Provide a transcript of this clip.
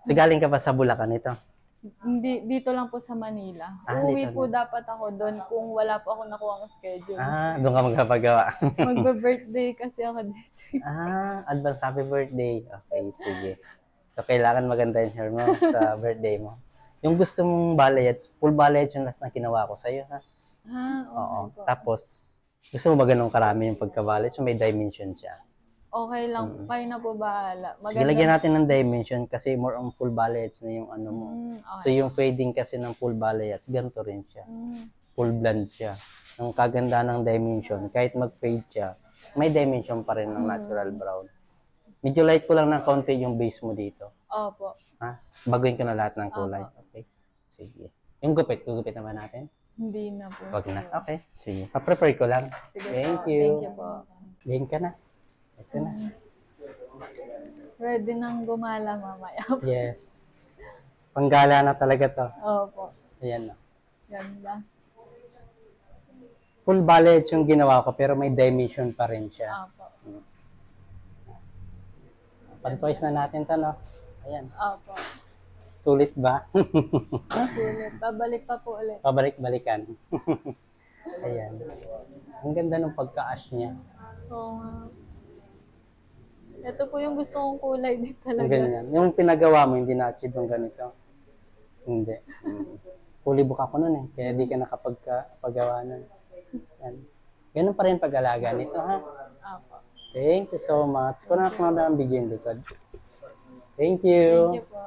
So, galing ka pa sa Bulacan ito? Hindi, dito lang po sa Manila. Uuwi Dito po na. dapat ako doon kung wala po ako nakuha ang schedule. Doon ka magpapagawa. Magbe-birthday kasi ako this week. Advance happy birthday. Okay, sige. So, kailangan maganda yung hair mo sa birthday mo. Yung gusto mong balayage, full balayage yung last na ginawa ko sa'yo, ha? Oo. Okay po. Tapos, gusto mo ba ganun karami yung pagka-balayage? So, may dimension siya. Okay lang. Kayo na po bahala. Sige, lagyan natin ng dimension kasi more on full balayage na yung ano mo. So, Okay. yung fading kasi ng full balayage, ganito rin siya. Full blend siya. Ang kaganda ng dimension, kahit mag-fade siya, may dimension pa rin ng natural brown. Medyo light ko lang ng konti yung base mo dito. Opo. Ha? Baguhin ko na lahat ng kulay. Okay. Sige. Yung gupit, gugupit naman natin. Hindi na po. Wag na. Okay. Sige. Pa-prepare ko lang. Sige Thank po. you. Thank you po. Game ka na. Ito na. Ready nang gumala mamaya. Yes. Panggala na talaga to. Opo. Ayan na. Ganda. Full balayage yung ginawa ko pero may dimension pa rin siya. Opo. Pan-twice na natin to, no? Ayan. Opo. Sulit ba? Sulit. Babalik pa po ulit. Pabalik-balikan. Ayan. Ang ganda ng pagka-ash niya. Oo nga. Ito po yung gusto kong kulay din Ang talaga. ganyan. Yung pinagawa mo, hindi na-achieve yung ganito. Hindi. Fully book ako nun eh. Kaya di ka nakapagpagawa nun. Yan. Ganun pa rin pag-alaga nito, ha? Opo. Thank you so much. Kung na ang bigyan likod. Thank you. Thank you po.